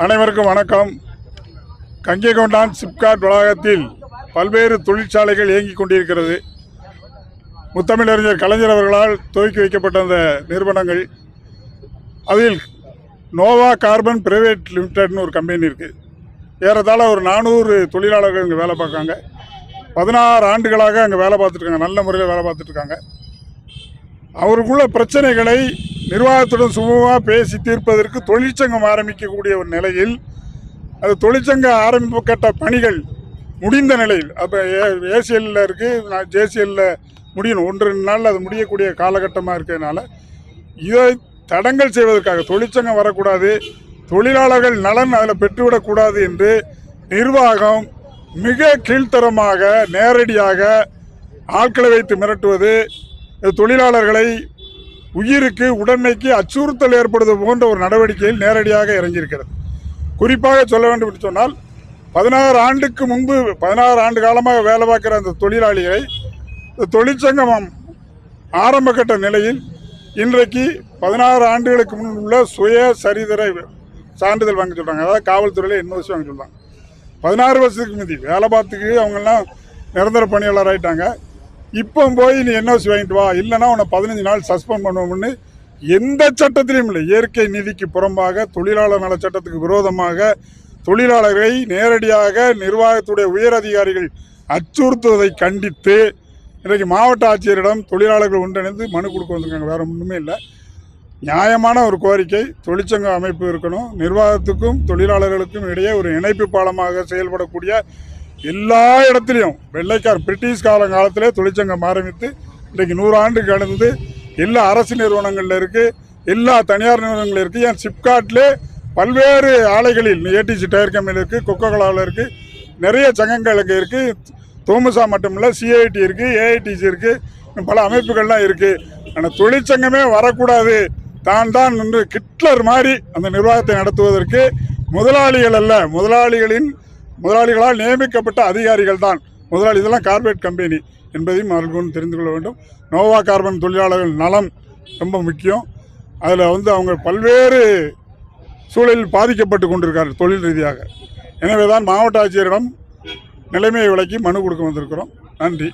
அனைவருக்கும் வணக்கம். கங்கைகொண்டான் சிப்காட் வளாகத்தில் பல்வேறு தொழிற்சாலைகள் இயங்கிக் கொண்டிருக்கிறது. முத்தமிழறிஞர் கலைஞர் அவர்களால் துவக்கி வைக்கப்பட்ட அந்த நிறுவனங்கள், அதில் நோவா கார்பன் பிரைவேட் லிமிடெட்னு ஒரு கம்பெனி இருக்குது. ஏறத்தாழ ஒரு 400 தொழிலாளர்கள் இங்கே வேலை பார்க்காங்க. 16 ஆண்டுகளாக அங்கே வேலை பார்த்துட்ருக்காங்க. நல்ல முறையில் வேலை பார்த்துட்ருக்காங்க. அவருக்குள்ள பிரச்சனைகளை நிர்வாகத்துடன் சுமூகமாக பேசி தீர்ப்பதற்கு தொழிற்சங்கம் ஆரம்பிக்கக்கூடிய ஒரு நிலையில், அது தொழிற்சங்க ஆரம்பிப்பு கட்ட பணிகள் முடிந்த நிலையில், அப்போ ஏசிஎல்லில் இருக்குது, ஜேசிஎல்லில் முடியணும். 1-2 நாளில் அது முடியக்கூடிய காலகட்டமாக இருக்கிறதுனால இதை தடங்கல் செய்வதற்காக தொழிற்சங்கம் வரக்கூடாது, தொழிலாளர்கள் நலன் அதில் பெற்றுவிடக்கூடாது என்று நிர்வாகம் மிக கீழ்த்தரமாக நேரடியாக ஆட்களை வைத்து மிரட்டுவது, தொழிலாளர்களை உயிருக்கு உடமைக்கு அச்சுறுத்தல் ஏற்படுவது போன்ற ஒரு நடவடிக்கையில் நேரடியாக இறங்கியிருக்கிறது. குறிப்பாக சொல்ல வேண்டும் என்று சொன்னால், 16 ஆண்டுக்கு முன்பு 16 ஆண்டு காலமாக வேலை பார்க்குற அந்த தொழிலாளிகளை தொழிற்சங்கம் ஆரம்ப கட்ட நிலையில் இன்றைக்கு 16 ஆண்டுகளுக்கு முன் உள்ள சுய சரிதர சான்றிதழ் வாங்க சொல்கிறாங்க. அதாவது காவல்துறையில் NOC வாங்க சொல்கிறாங்க. 16 வருஷத்துக்கு முந்தி வேலை பார்த்துக்கு அவங்கெல்லாம் நிரந்தர பணியாளர் ஆகிட்டாங்க. இப்போ போய் நீ NOC வாங்கிட்டு வா, இல்லைன்னா உன்னை 15 நாள் சஸ்பெண்ட் பண்ணுவோம்னு எந்த சட்டத்திலையும் இல்லை. இயற்கை நீதிக்கு புறம்பாக, தொழிலாளர் நல சட்டத்துக்கு விரோதமாக தொழிலாளர்களை நேரடியாக நிர்வாகத்துடைய உயர் அதிகாரிகள் அச்சுறுத்துவதை கண்டித்து இன்றைக்கு மாவட்ட ஆட்சியரிடம் தொழிலாளர்கள் ஒன்றிணைந்து மனு கொடுக்க வந்திருக்காங்க. வேறு ஒன்றுமே இல்லை. நியாயமான ஒரு கோரிக்கை. தொழிற்சங்க அமைப்பு இருக்கணும். நிர்வாகத்துக்கும் தொழிலாளர்களுக்கும் இடையே ஒரு இணைப்பு பாலமாக செயல்படக்கூடிய, எல்லா இடத்துலையும் பிரிட்டிஷ் காலத்திலே தொழிற்சங்கம் ஆரம்பித்து இன்றைக்கு 100 ஆண்டு கடந்து எல்லா அரசு நிறுவனங்களில் இருக்குது, எல்லா தனியார் நிறுவனங்களில் இருக்குது. ஏன் சிப்காட்லே பல்வேறு ஆலைகளில் ATC டயர் கம்பெனி இருக்குது, கொக்கோகோலாவில் இருக்குது, நிறைய சங்கங்கள் அங்கே இருக்குது. தோமுசா மட்டும் இல்லை, CIT இருக்குது, AITC இருக்குது, பல அமைப்புகள்லாம் இருக்குது. ஆனால் தொழிற்சங்கமே வரக்கூடாது, தான் நின்று ஹிட்லர் மாதிரி அந்த நிர்வாகத்தை நடத்துவதற்கு முதலாளிகள் அல்ல, முதலாளிகளால் நியமிக்கப்பட்ட அதிகாரிகள் தான் முதலாளி. இதெல்லாம் கார்பரேட் கம்பெனி என்பதையும் அவர்கள் தெரிந்து கொள்ள வேண்டும். நோவா கார்பன் தொழிலாளர்கள் நலம் ரொம்ப முக்கியம். அதில் அவங்க பல்வேறு சூழலில் பாதிக்கப்பட்டு கொண்டிருக்கார்கள் தொழில் ரீதியாக. எனவே தான் மாவட்ட ஆட்சியரிடம் நிலைமையை விளக்கி மனு கொடுக்க வந்திருக்கிறோம். நன்றி.